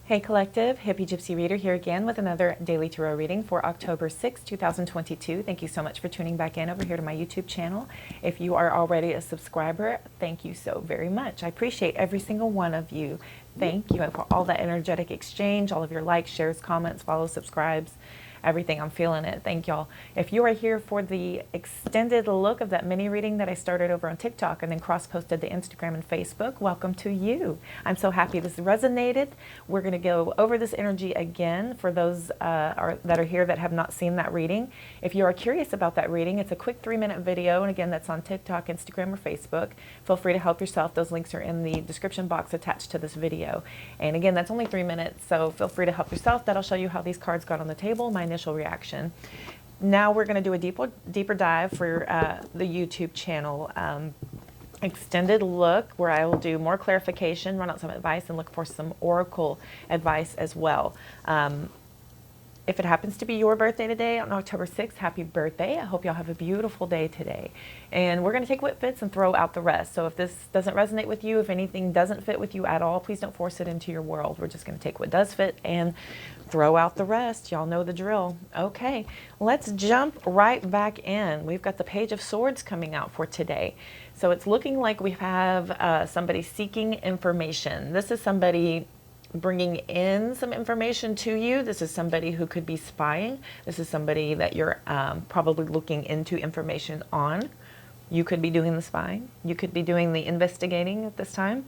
Hey Collective, Hippygypsyreader here again with another daily tarot reading for October 6, 2022. Thank you so much for tuning back in over here to my YouTube channel. If you are already a subscriber, thank you so very much. I appreciate every single one of you. Thank you for all that energetic exchange, all of your likes, shares, comments, follows, subscribes, everything. I'm feeling it. Thank y'all. If you are here for the extended look of that mini reading that I started over on TikTok and then cross-posted to Instagram and Facebook, welcome to you. I'm so happy this resonated. We're going to go over this energy again for those that are here that have not seen that reading. If you are curious about that reading, it's a quick 3-minute video, and again, that's on TikTok, Instagram, or Facebook. Feel free to help yourself. Those links are in the description box attached to this video. And again, that's only 3 minutes, so feel free to help yourself. That'll show you how these cards got on the table, my initial reaction. Now we're going to do a deeper dive for the YouTube channel extended look, where I will do more clarification, run out some advice, and look for some oracle advice as well. If it happens to be your birthday today on October 6th, happy birthday. I hope y'all have a beautiful day today. And we're going to take what fits and throw out the rest. So if this doesn't resonate with you, if anything doesn't fit with you at all, please don't force it into your world. We're just going to take what does fit and throw out the rest. Y'all know the drill. Okay, let's jump right back in. We've got the Page of Swords coming out for today. So it's looking like we have somebody seeking information. This is somebody bringing in some information to you. This is somebody who could be spying. This is somebody that you're probably looking into information on. You could be doing the spying. You could be doing the investigating at this time.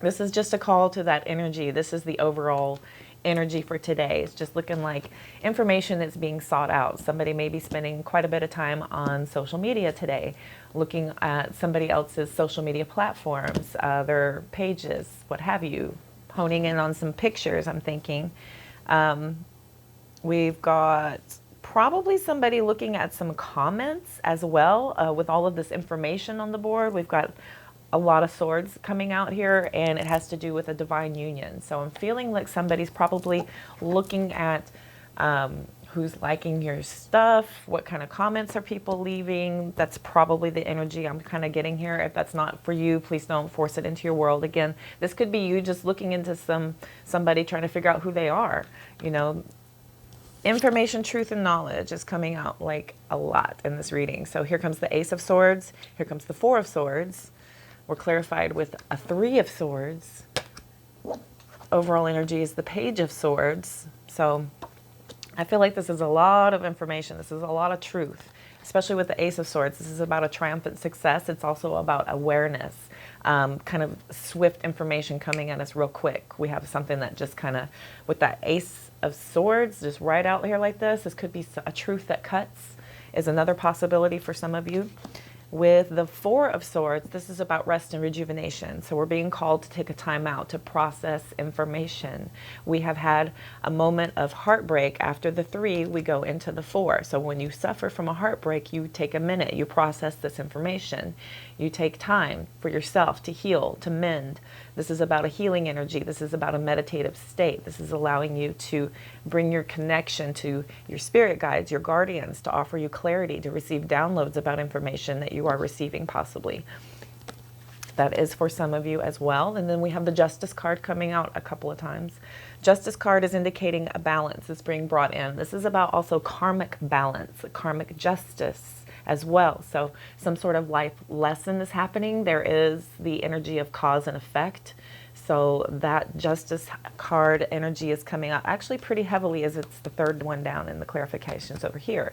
This is just a call to that energy. This is the overall energy for today. It's just looking like information that's being sought out. Somebody may be spending quite a bit of time on social media today, looking at somebody else's social media platforms, their pages, what have you, honing in on some pictures, I'm thinking. We've got probably somebody looking at some comments as well with all of this information on the board. We've got a lot of swords coming out here, and it has to do with a divine union. So I'm feeling like somebody's probably looking at who's liking your stuff, what kind of comments are people leaving. That's probably the energy I'm kind of getting here. If that's not for you, please don't force it into your world. Again, this could be you just looking into somebody trying to figure out who they are. You know, information, truth, and knowledge is coming out like a lot in this reading. So here comes the Ace of Swords. Here comes the Four of Swords. We're clarified with a Three of Swords. Overall energy is the Page of Swords. So I feel like this is a lot of information. This is a lot of truth, especially with the Ace of Swords. This is about a triumphant success. It's also about awareness, kind of swift information coming at us real quick. We have something that just kind of, with that Ace of Swords, just right out here like this could be a truth that cuts, is another possibility for some of you. With the Four of Swords, this is about rest and rejuvenation. So we're being called to take a time out to process information. We have had a moment of heartbreak. After the Three, we go into the Four. So when you suffer from a heartbreak, you take a minute, you process this information. You take time for yourself to heal, to mend. This is about a healing energy. This is about a meditative state. This is allowing you to bring your connection to your spirit guides, your guardians, to offer you clarity, to receive downloads about information that you are receiving possibly. That is for some of you as well. And then we have the Justice card coming out a couple of times. Justice card is indicating a balance is being brought in. This is about also karmic balance, karmic justice as well. So some sort of life lesson is happening. There is the energy of cause and effect. So that Justice card energy is coming out actually pretty heavily, as it's the third one down in the clarifications over here.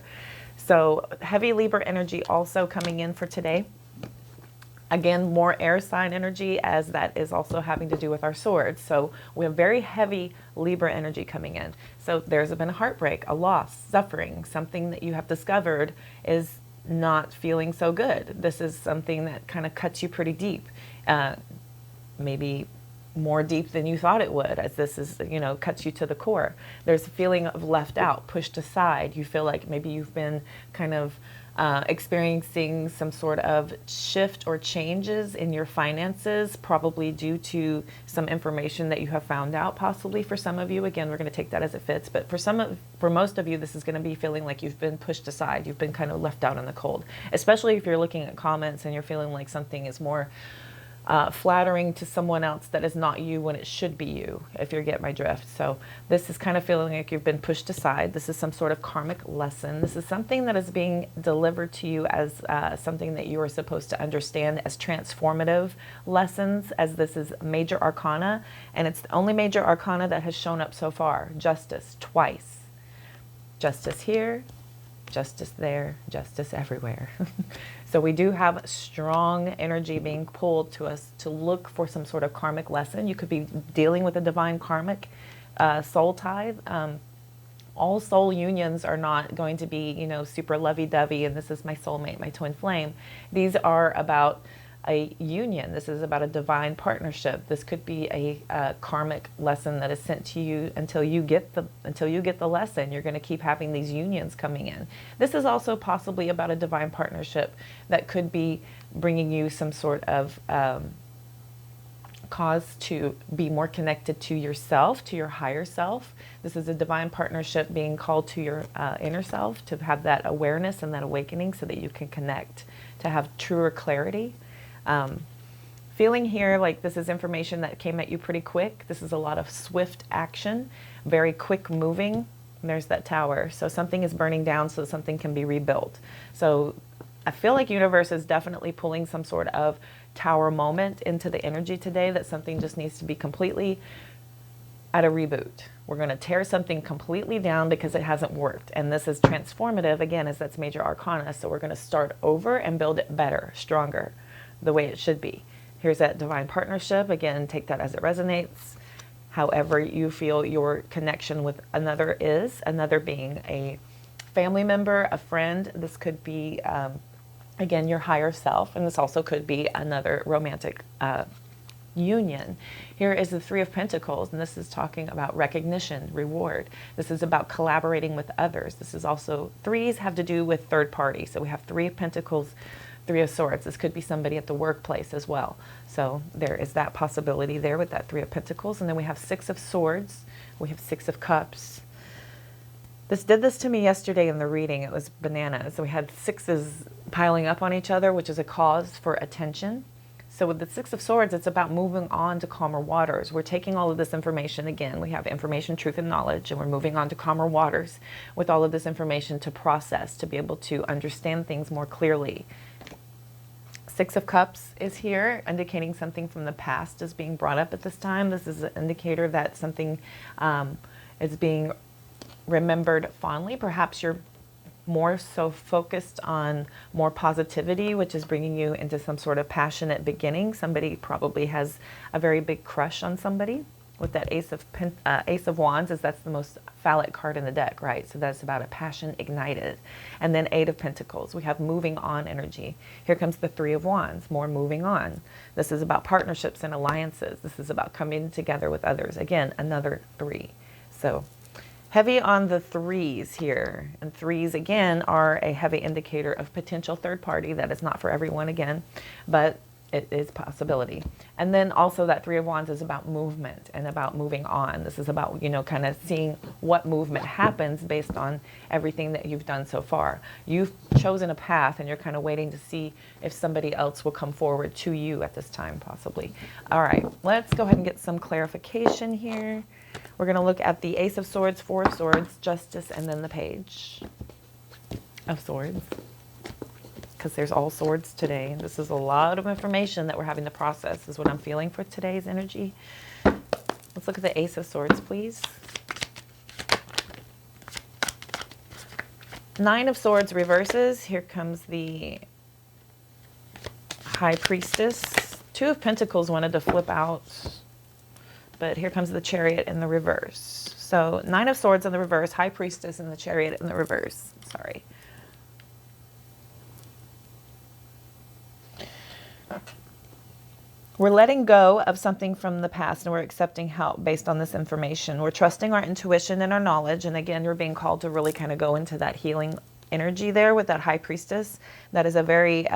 So heavy Libra energy also coming in for today. Again, more air sign energy, as that is also having to do with our swords. So we have very heavy Libra energy coming in. So there's been a heartbreak, a loss, suffering, something that you have discovered is not feeling so good. This is something that kind of cuts you pretty deep, maybe more deep than you thought it would, as this is, you know, cuts you to the core. There's a feeling of left out, pushed aside. You feel like maybe you've been kind of experiencing some sort of shift or changes in your finances, probably due to some information that you have found out, possibly for some of you. Again, we're going to take that as it fits, but for most of you, this is going to be feeling like you've been pushed aside. You've been kind of left out in the cold, especially if you're looking at comments and you're feeling like something is more flattering to someone else that is not you when it should be you, if you get my drift. So this is kind of feeling like you've been pushed aside. This is some sort of karmic lesson. This is something that is being delivered to you as something that you are supposed to understand as transformative lessons, as this is major arcana, and it's the only major arcana that has shown up so far. Justice, twice. Justice here, justice there, justice everywhere. So we do have strong energy being pulled to us to look for some sort of karmic lesson. You could be dealing with a divine karmic soul tie. All soul unions are not going to be, you know, super lovey-dovey and this is my soulmate, my twin flame. These are about a union. This is about a divine partnership. This could be a karmic lesson that is sent to you until you get the lesson. You're going to keep having these unions coming in. This is also possibly about a divine partnership that could be bringing you some sort of cause to be more connected to yourself, to your higher self. This is a divine partnership being called to your inner self, to have that awareness and that awakening so that you can connect, to have truer clarity. Feeling here like this is information that came at you pretty quick. This is a lot of swift action, very quick moving. And there's that tower. So something is burning down so something can be rebuilt. So I feel like universe is definitely pulling some sort of tower moment into the energy today, that something just needs to be completely at a reboot. We're going to tear something completely down because it hasn't worked. And this is transformative, again, as that's major arcana. So we're going to start over and build it better, stronger, the way it should be. Here's that divine partnership. Again, take that as it resonates. However you feel your connection with another is, another being a family member, a friend. This could be, again, your higher self. And this also could be another romantic union. Here is the Three of Pentacles, and this is talking about recognition, reward. This is about collaborating with others. This is also, threes have to do with third party. So we have Three of Pentacles, Three of Swords. This could be somebody at the workplace as well. So there is that possibility there with that Three of Pentacles. And then we have Six of Swords. We have Six of Cups. This did this to me yesterday in the reading. It was bananas. So we had sixes piling up on each other, which is a cause for attention. So with the Six of Swords, it's about moving on to calmer waters. We're taking all of this information again. We have information, truth, and knowledge, and we're moving on to calmer waters with all of this information to process, to be able to understand things more clearly. Six of Cups is here, indicating something from the past is being brought up at this time. This is an indicator that something is being remembered fondly. Perhaps you're more so focused on more positivity, which is bringing you into some sort of passionate beginning. Somebody probably has a very big crush on somebody. With that Ace of Wands, is that's the most phallic card in the deck, right? So that's about a passion ignited. And then Eight of Pentacles, we have moving on energy. Here comes the Three of Wands, more moving on. This is about partnerships and alliances. This is about coming together with others. Again, another three. So heavy on the threes here. And threes, again, are a heavy indicator of potential third party. That is not for everyone, again, but it is a possibility. And then also that Three of Wands is about movement and about moving on. This is about, you know, kind of seeing what movement happens based on everything that you've done so far. You've chosen a path and you're kind of waiting to see if somebody else will come forward to you at this time, possibly. All right, let's go ahead and get some clarification here. We're going to look at the Ace of Swords, Four of Swords, Justice, and then the Page of Swords, because there's all swords today. This is a lot of information that we're having to process, is what I'm feeling for today's energy. Let's look at the Ace of Swords, please. Nine of Swords reverses. Here comes the High Priestess. Two of Pentacles wanted to flip out, but here comes the Chariot in the reverse. So Nine of Swords in the reverse, High Priestess and the Chariot in the reverse. Sorry. We're letting go of something from the past and we're accepting help based on this information. We're trusting our intuition and our knowledge. And again, you're being called to really kind of go into that healing energy there with that High Priestess. That is a very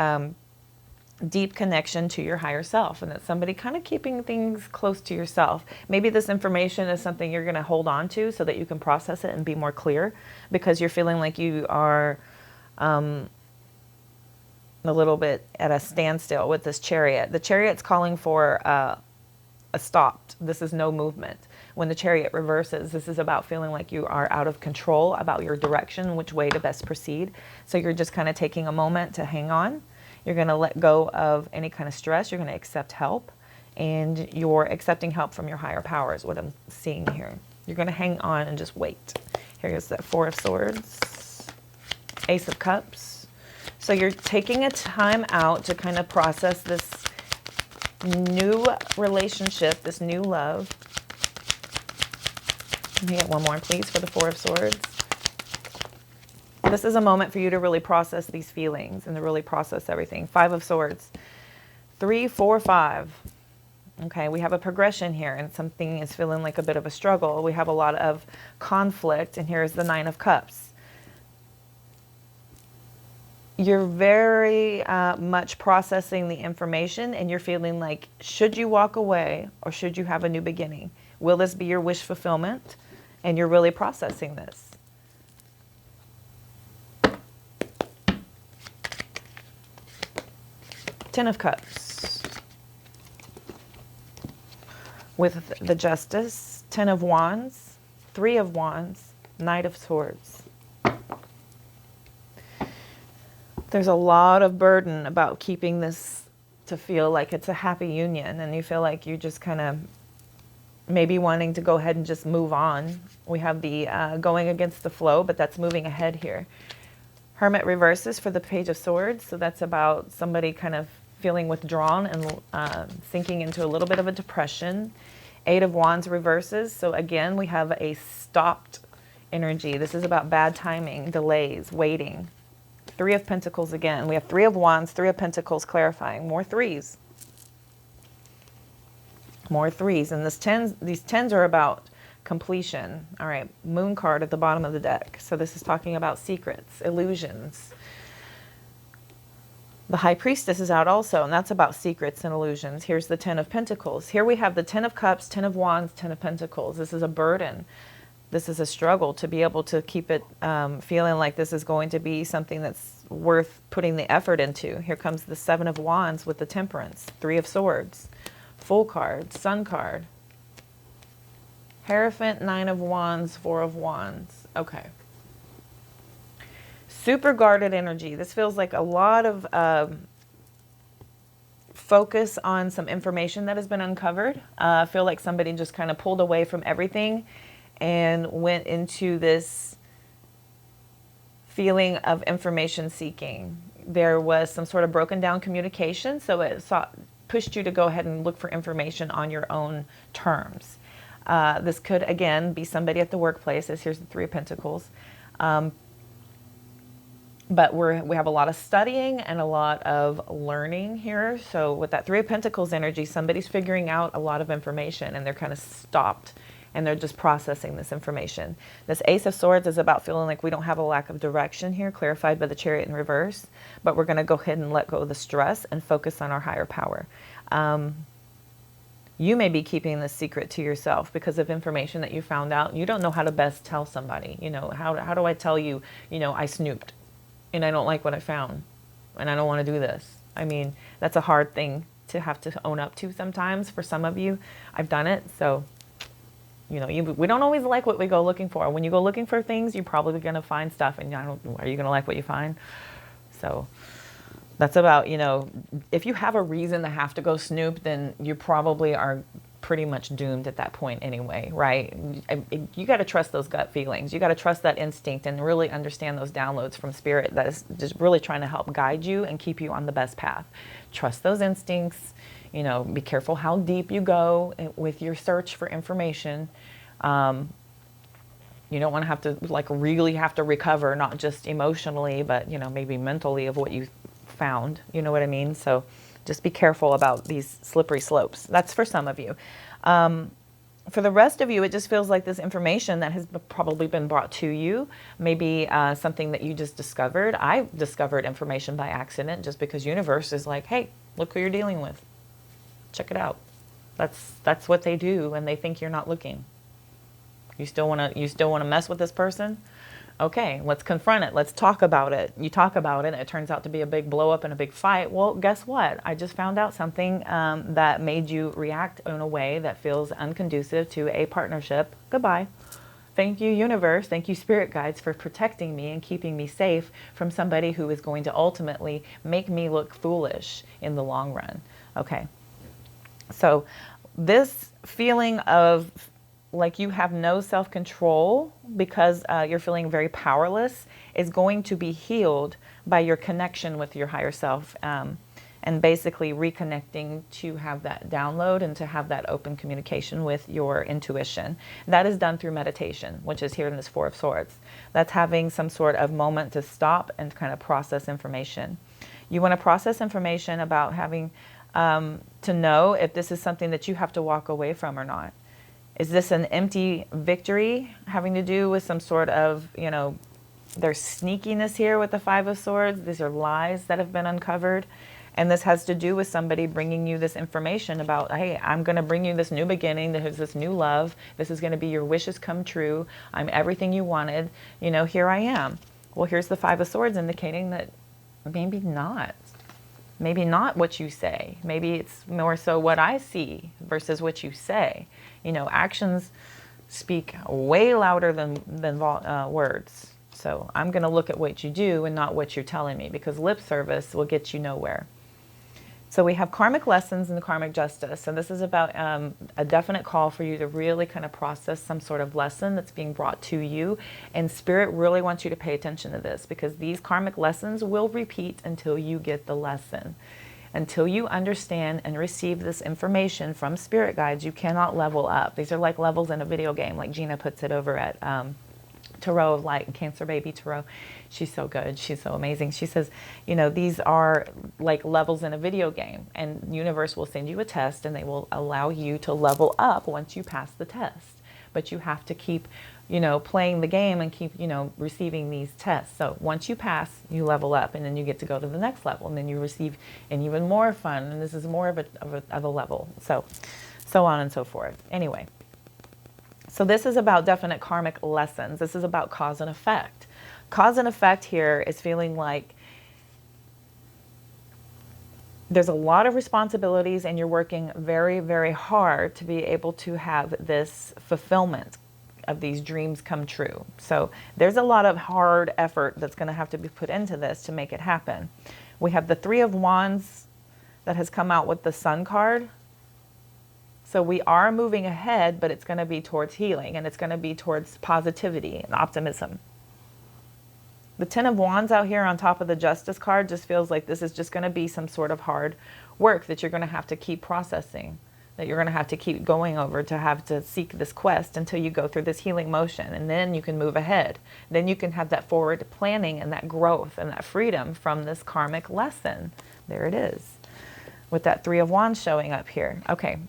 deep connection to your higher self. And that's somebody kind of keeping things close to yourself. Maybe this information is something you're going to hold on to so that you can process it and be more clear, because you're feeling like you are, a little bit at a standstill with this chariot. The chariot's calling for a stopped. This is no movement. When the chariot reverses, this is about feeling like you are out of control about your direction, which way to best proceed. So you're just kind of taking a moment to hang on. You're going to let go of any kind of stress. You're going to accept help. And you're accepting help from your higher powers, what I'm seeing here. You're going to hang on and just wait. Here's that Four of Swords, Ace of Cups. So you're taking a time out to kind of process this new relationship, this new love. Let me get one more, please, for the Four of Swords. This is a moment for you to really process these feelings and to really process everything. Five of Swords. 3, 4, 5. Okay, we have a progression here, and something is feeling like a bit of a struggle. We have a lot of conflict, and here's the Nine of Cups. You're very much processing the information, and you're feeling like, should you walk away or should you have a new beginning? Will this be your wish fulfillment? And you're really processing this. Ten of Cups. With the Justice, Ten of Wands, Three of Wands, Knight of Swords. There's a lot of burden about keeping this to feel like it's a happy union, and you feel like you just kind of maybe wanting to go ahead and just move on. We have the going against the flow, but that's moving ahead here. Hermit reverses for the Page of Swords, so that's about somebody kind of feeling withdrawn and sinking into a little bit of a depression. Eight of Wands reverses, so again we have a stopped energy. This is about bad timing, delays, waiting. Three of Pentacles again. We have Three of Wands, Three of Pentacles clarifying. More threes. More threes. And these tens are about completion. All right, Moon card at the bottom of the deck. So this is talking about secrets, illusions. The High Priestess is out also, and that's about secrets and illusions. Here's the Ten of Pentacles. Here we have the Ten of Cups, Ten of Wands, Ten of Pentacles. This is a burden. This is a struggle to be able to keep it feeling like this is going to be something that's worth putting the effort into. Here comes the Seven of Wands with the Temperance, Three of Swords, Full card, Sun card, Hierophant, Nine of Wands, Four of Wands. Okay. Super guarded energy. This feels like a lot of focus on some information that has been uncovered. I feel like somebody just kind of pulled away from everything and went into this feeling of information seeking. There was some sort of broken down communication, so it pushed you to go ahead and look for information on your own terms. This could, again, be somebody at the workplace. Here's the Three of Pentacles. But we have a lot of studying and a lot of learning here. So with that Three of Pentacles energy, somebody's figuring out a lot of information and they're kind of stopped and they're just processing this information. This Ace of Swords is about feeling like we don't have a lack of direction here, clarified by the Chariot in reverse, but we're going to go ahead and let go of the stress and focus on our higher power. You may be keeping this secret to yourself because of information that you found out. You don't know how to best tell somebody. You know, how do I tell you, I snooped and I don't like what I found and I don't want to do this. I mean, that's a hard thing to have to own up to sometimes for some of you. I've done it. So, we don't always like what we go looking for. When you go looking for things, you're probably going to find stuff and are you going to like what you find? So that's about, if you have a reason to have to go snoop, then you probably are pretty much doomed at that point anyway, right? You got to trust those gut feelings. You got to trust that instinct and really understand those downloads from spirit that is just really trying to help guide you and keep you on the best path. Trust those instincts. Be careful how deep you go with your search for information. You don't want to have to really have to recover, not just emotionally, but maybe mentally of what you found. You know what I mean? So just be careful about these slippery slopes. That's for some of you. For the rest of you, it just feels like this information that has probably been brought to you, maybe something that you just discovered. I discovered information by accident just because universe is like, hey, look who you're dealing with. Check it out. That's what they do, and they think you're not looking. You still want to mess with this person? Okay, let's confront it. Let's talk about it. You talk about it, and it turns out to be a big blow up and a big fight. Well, guess what? I just found out something that made you react in a way that feels unconducive to a partnership. Goodbye. Thank you, universe. Thank you, spirit guides, for protecting me and keeping me safe from somebody who is going to ultimately make me look foolish in the long run. Okay. So this feeling of like you have no self-control because you're feeling very powerless is going to be healed by your connection with your higher self, and basically reconnecting to have that download and to have that open communication with your intuition. That is done through meditation, which is here in this Four of Swords. That's having some sort of moment to stop and kind of process information. You want to process information about having to know if this is something that you have to walk away from or not. Is this an empty victory having to do with some sort of, there's sneakiness here with the Five of Swords. These are lies that have been uncovered. And this has to do with somebody bringing you this information about, hey, I'm going to bring you this new beginning. There's this new love. This is going to be your wishes come true. I'm everything you wanted. Here I am. Well, here's the Five of Swords indicating that maybe not. Maybe not what you say. Maybe it's more so what I see versus what you say. Actions speak way louder than words. So I'm going to look at what you do and not what you're telling me, because lip service will get you nowhere. So we have karmic lessons and karmic justice. And this is about a definite call for you to really kind of process some sort of lesson that's being brought to you. And Spirit really wants you to pay attention to this, because these karmic lessons will repeat until you get the lesson. Until you understand and receive this information from spirit guides, you cannot level up. These are like levels in a video game, like Gina puts it over at Tarot of Light, Cancer Baby Tarot. She's so good. She's so amazing. She says, these are like levels in a video game, and universe will send you a test and they will allow you to level up once you pass the test. But you have to keep, playing the game and keep, receiving these tests. So once you pass, you level up, and then you get to go to the next level, and then you receive an even more fun, and this is more of a level. So on and so forth. Anyway. So this is about definite karmic lessons. This is about cause and effect. Cause and effect here is feeling like there's a lot of responsibilities and you're working very, very hard to be able to have this fulfillment of these dreams come true. So there's a lot of hard effort that's going to have to be put into this to make it happen. We have the Three of Wands that has come out with the Sun card. So we are moving ahead, but it's going to be towards healing, and it's going to be towards positivity and optimism. The Ten of Wands out here on top of the Justice card just feels like this is just going to be some sort of hard work that you're going to have to keep processing, that you're going to have to keep going over to have to seek this quest until you go through this healing motion, and then you can move ahead. Then you can have that forward planning and that growth and that freedom from this karmic lesson. There it is, with that Three of Wands showing up here. Okay.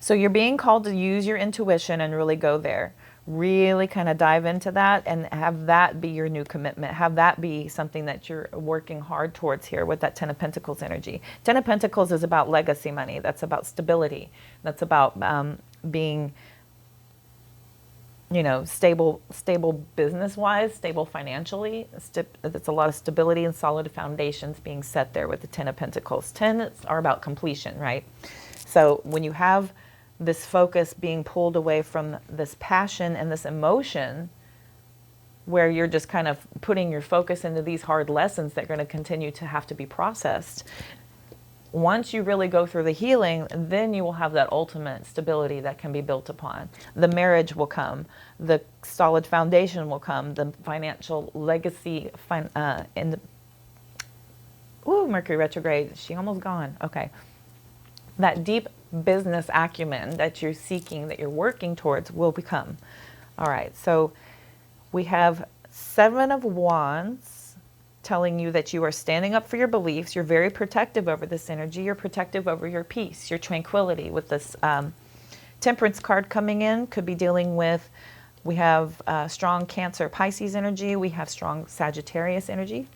So you're being called to use your intuition and really go there. Really kind of dive into that and have that be your new commitment. Have that be something that you're working hard towards here with that Ten of Pentacles energy. Ten of Pentacles is about legacy money. That's about stability. That's about being, stable business-wise, stable financially. That's a lot of stability and solid foundations being set there with the Ten of Pentacles. Tens are about completion, right? So when you have this focus being pulled away from this passion and this emotion, where you're just kind of putting your focus into these hard lessons that are going to continue to have to be processed. Once you really go through the healing, then you will have that ultimate stability that can be built upon. The marriage will come. The solid foundation will come. The financial legacy Mercury retrograde. She almost gone. Okay. That deep business acumen that you're seeking, that you're working towards, will become. All right, so we have Seven of Wands telling you that you are standing up for your beliefs. You're very protective over this energy. You're protective over your peace, your tranquility. With this Temperance card coming in, could be dealing with, we have strong Cancer, Pisces energy. We have strong Sagittarius energy.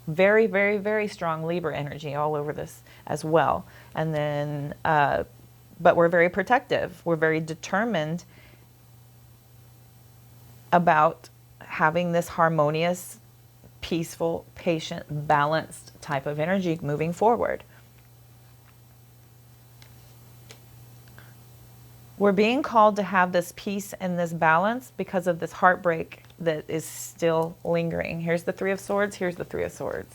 Very, very, very strong Libra energy all over this as well. And then, but we're very protective. We're very determined about having this harmonious, peaceful, patient, balanced type of energy moving forward. We're being called to have this peace and this balance because of this heartbreak that is still lingering. Here's the Three of Swords, here's the Three of Swords.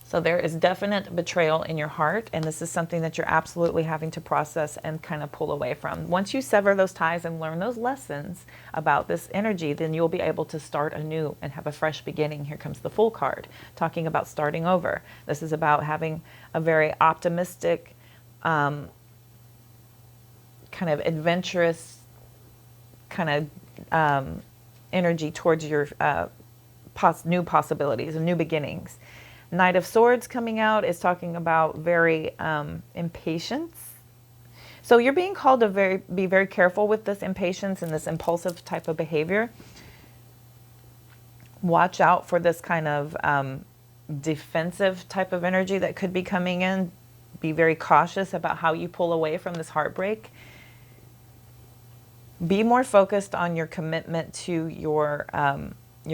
So there is definite betrayal in your heart, and this is something that you're absolutely having to process and kind of pull away from. Once you sever those ties and learn those lessons about this energy, then you'll be able to start anew and have a fresh beginning. Here comes the Fool card, talking about starting over. This is about having a very optimistic, kind of adventurous kind of energy towards your new possibilities and new beginnings. Knight of Swords coming out is talking about very impatience. So you're being called to be very careful with this impatience and this impulsive type of behavior. Watch out for this kind of defensive type of energy that could be coming in. Be very cautious about how you pull away from this heartbreak. Be more focused on your commitment to your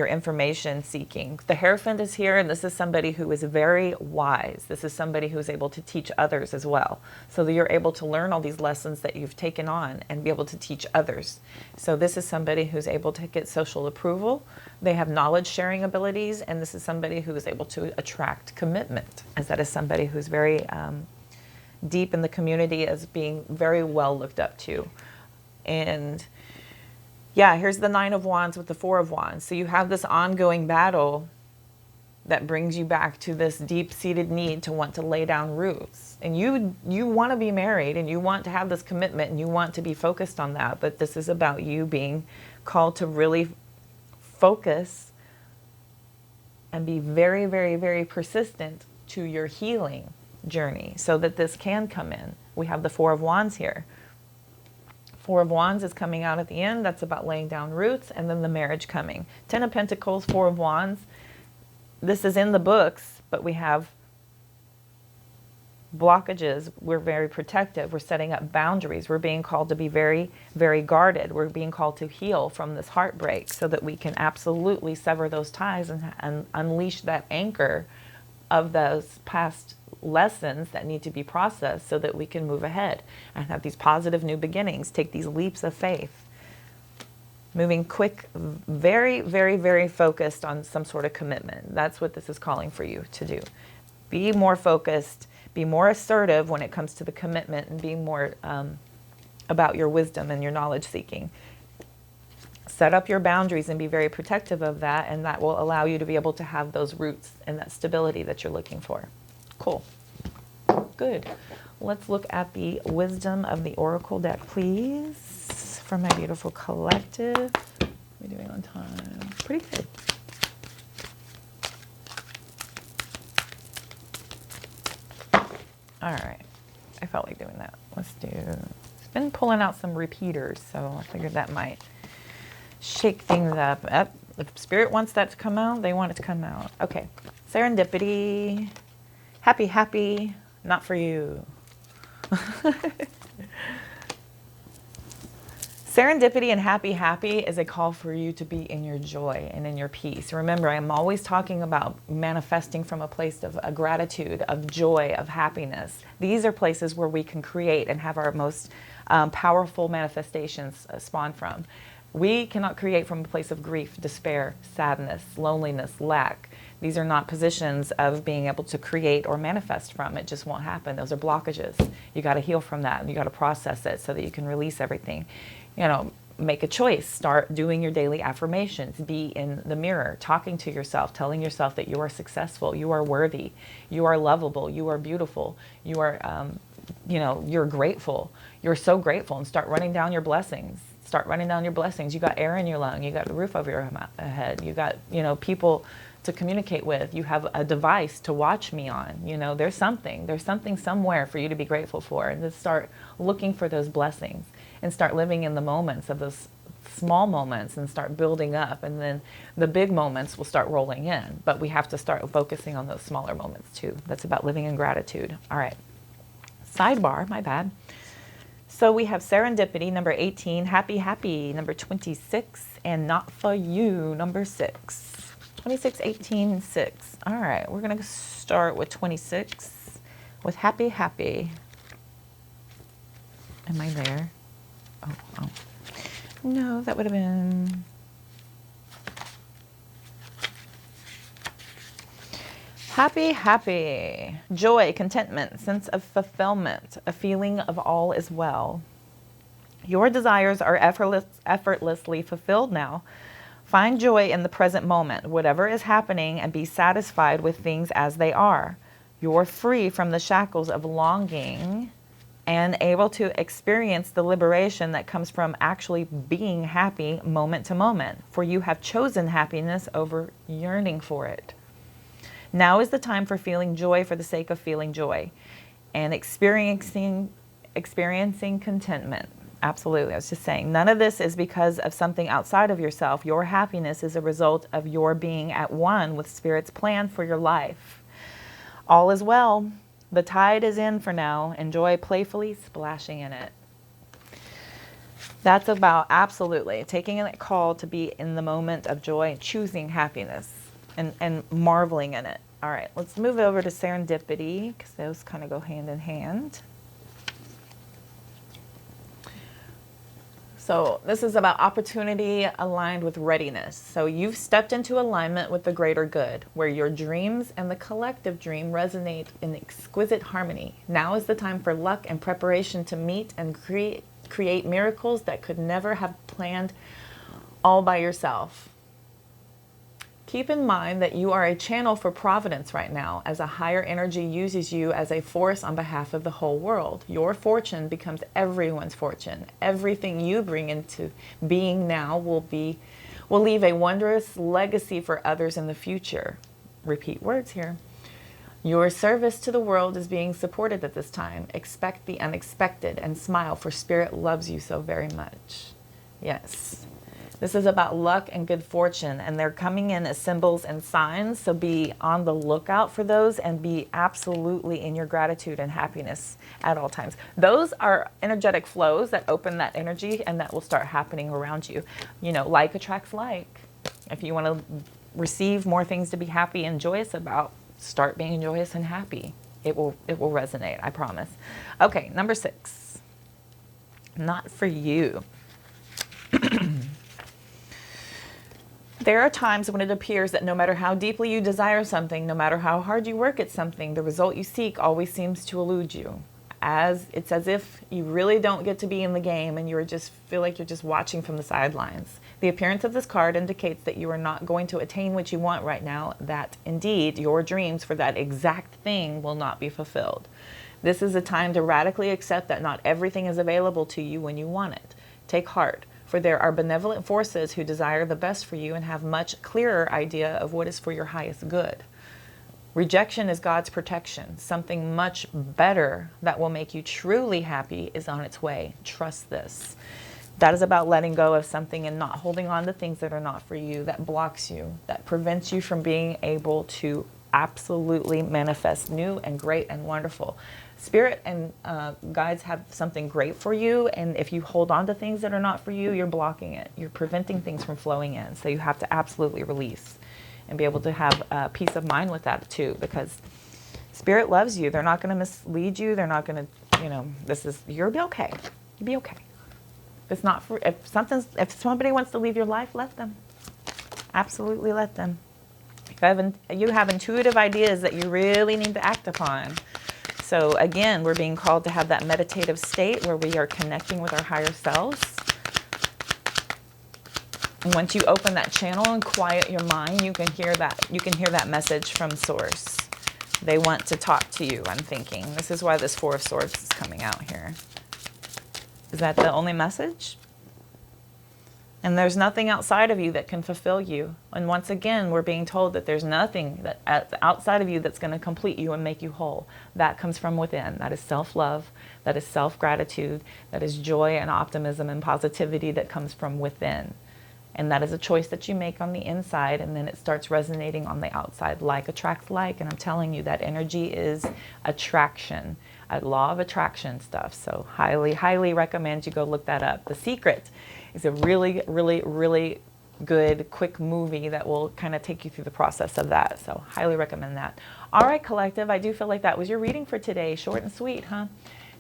information seeking. The Hierophant is here, and this is somebody who is very wise. This is somebody who is able to teach others as well. So that you're able to learn all these lessons that you've taken on and be able to teach others. So this is somebody who's able to get social approval. They have knowledge sharing abilities, and this is somebody who is able to attract commitment, as that is somebody who's very deep in the community as being very well looked up to. And yeah, here's the Nine of Wands with the Four of Wands. So you have this ongoing battle that brings you back to this deep-seated need to want to lay down roots. And you want to be married, and you want to have this commitment, and you want to be focused on that. But this is about you being called to really focus and be very, very, very persistent to your healing journey so that this can come in. We have the Four of Wands here. Four of Wands is coming out at the end. That's about laying down roots, and then the marriage coming. Ten of Pentacles, Four of Wands. This is in the books, but we have blockages. We're very protective. We're setting up boundaries. We're being called to be very, very guarded. We're being called to heal from this heartbreak so that we can absolutely sever those ties and unleash that anchor of those past lessons that need to be processed so that we can move ahead and have these positive new beginnings, take these leaps of faith. Moving quick, very, very, very focused on some sort of commitment. That's what this is calling for you to do. Be more focused, be more assertive when it comes to the commitment, and being more about your wisdom and your knowledge seeking. Set up your boundaries and be very protective of that, and that will allow you to be able to have those roots and that stability that you're looking for. Cool. Good. Let's look at the wisdom of the Oracle deck, please, for my beautiful collective. We're doing on time. Pretty good. All right. I felt like doing that. Let's do... I've been pulling out some repeaters, so I figured that might shake things up. If Spirit wants that to come out, they want it to come out. Okay. Serendipity. Happy, happy, not for you. Serendipity and happy, happy is a call for you to be in your joy and in your peace. Remember, I'm always talking about manifesting from a place of gratitude, of joy, of happiness. These are places where we can create and have our most powerful manifestations spawn from. We cannot create from a place of grief, despair, sadness, loneliness, lack. These are not positions of being able to create or manifest from. It just won't happen. Those are blockages. You got to heal from that, and you got to process it so that you can release everything. You know, make a choice. Start doing your daily affirmations. Be in the mirror, talking to yourself, telling yourself that you are successful, you are worthy, you are lovable, you are beautiful, you are, you're grateful. You're so grateful, and start running down your blessings. Start running down your blessings. You got air in your lung. You got a roof over your head. You got, people to communicate with. You have a device to watch me on. There's something somewhere for you to be grateful for. And just start looking for those blessings and start living in the moments of those small moments and start building up. And then the big moments will start rolling in. But we have to start focusing on those smaller moments too. That's about living in gratitude. All right. Sidebar, my bad. So we have Serendipity, number 18, Happy Happy, number 26, and Not For You, number 6. 26, 18, 6. All right, we're going to start with 26 with Happy Happy. Am I there? Oh. No, that would have been... Happy, happy, joy, contentment, sense of fulfillment, a feeling of all is well. Your desires are effortlessly fulfilled now. Find joy in the present moment, whatever is happening, and be satisfied with things as they are. You're free from the shackles of longing and able to experience the liberation that comes from actually being happy moment to moment, for you have chosen happiness over yearning for it. Now is the time for feeling joy for the sake of feeling joy and experiencing contentment. Absolutely. I was just saying, none of this is because of something outside of yourself. Your happiness is a result of your being at one with Spirit's plan for your life. All is well. The tide is in for now. Enjoy playfully splashing in it. That's about absolutely taking that call to be in the moment of joy and choosing happiness. And marveling in it. All right, let's move over to Serendipity, because those kind of go hand in hand. So this is about opportunity aligned with readiness. So you've stepped into alignment with the greater good, where your dreams and the collective dream resonate in exquisite harmony. Now is the time for luck and preparation to meet and create miracles that could never have planned all by yourself. Keep in mind that you are a channel for providence right now, as a higher energy uses you as a force on behalf of the whole world. Your fortune becomes everyone's fortune. Everything you bring into being now will leave a wondrous legacy for others in the future. Repeat words here. Your service to the world is being supported at this time. Expect the unexpected and smile, for Spirit loves you so very much. Yes. This is about luck and good fortune, and they're coming in as symbols and signs, so be on the lookout for those and be absolutely in your gratitude and happiness at all times. Those are energetic flows that open that energy, and that will start happening around you. You know, like attracts like. If you want to receive more things to be happy and joyous about, start being joyous and happy. It will resonate, I promise. Okay, number 6. Not for you. There are times when it appears that no matter how deeply you desire something, no matter how hard you work at something, the result you seek always seems to elude you. It's as if you really don't get to be in the game and you just feel like you're just watching from the sidelines. The appearance of this card indicates that you are not going to attain what you want right now, that indeed your dreams for that exact thing will not be fulfilled. This is a time to radically accept that not everything is available to you when you want it. Take heart. For there are benevolent forces who desire the best for you and have much clearer idea of what is for your highest good. Rejection is God's protection. Something much better that will make you truly happy is on its way. Trust this. That is about letting go of something and not holding on to things that are not for you, that blocks you, that prevents you from being able to absolutely manifest new and great and wonderful. Spirit and guides have something great for you, and if you hold on to things that are not for you, you're blocking it. You're preventing things from flowing in. So you have to absolutely release and be able to have peace of mind with that too, because Spirit loves you. They're not going to mislead you. They're not going to, you'll be okay. You'll be okay. It's not for, if somebody wants to leave your life, let them. Absolutely let them. You have intuitive ideas that you really need to act upon. So again, we're being called to have that meditative state where we are connecting with our higher selves. And once you open that channel and quiet your mind, you can hear that message from Source. They want to talk to you, I'm thinking. This is why this 4 of Swords is coming out here. Is that the only message? And there's nothing outside of you that can fulfill you. And once again, we're being told that there's nothing that outside of you that's going to complete you and make you whole. That comes from within. That is self-love. That is self-gratitude. That is joy and optimism and positivity that comes from within. And that is a choice that you make on the inside, and then it starts resonating on the outside. Like attracts like, and I'm telling you that energy is attraction. law of attraction stuff. So highly, highly recommend you go look that up. The Secret is a really, really, really good, quick movie that will kind of take you through the process of that. So highly recommend that. All right, collective, I do feel like that was your reading for today. Short and sweet, huh?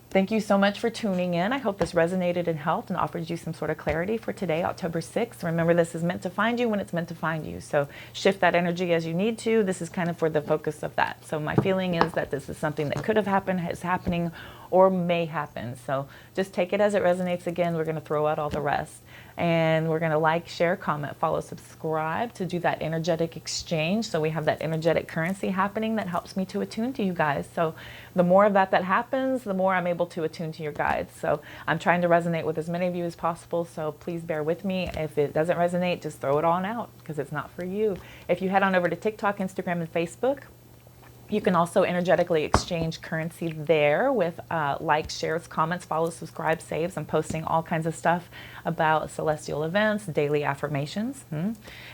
Thank you so much for tuning in. I hope this resonated and helped and offered you some sort of clarity for today, October 6th. Remember, this is meant to find you when it's meant to find you. So shift that energy as you need to. This is kind of for the focus of that. So my feeling is that this is something that could have happened, is happening, or may happen. So just take it as it resonates. Again, we're going to throw out all the rest. And we're going to like, share, comment, follow, subscribe to do that energetic exchange. So we have that energetic currency happening that helps me to attune to you guys. So the more of that happens, the more I'm able to attune to your guides. So I'm trying to resonate with as many of you as possible. So please bear with me. If it doesn't resonate, just throw it on out because it's not for you. If you head on over to TikTok, Instagram, and Facebook, you can also energetically exchange currency there with likes, shares, comments, follows, subscribe, saves. I'm posting all kinds of stuff about celestial events, daily affirmations,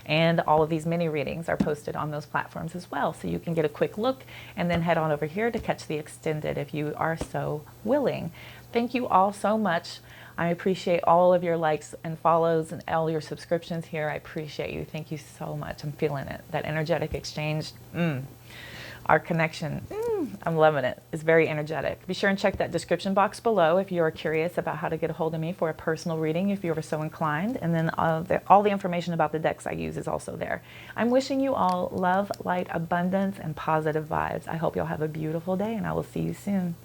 and all of these mini readings are posted on those platforms as well. So you can get a quick look and then head on over here to catch the extended if you are so willing. Thank you all so much. I appreciate all of your likes and follows and all your subscriptions here. I appreciate you. Thank you so much. I'm feeling it. That energetic exchange. Our connection, I'm loving it. It's very energetic. Be sure and check that description box below if you are curious about how to get a hold of me for a personal reading if you are so inclined. And then all the information about the decks I use is also there. I'm wishing you all love, light, abundance, and positive vibes. I hope you'll have a beautiful day, and I will see you soon.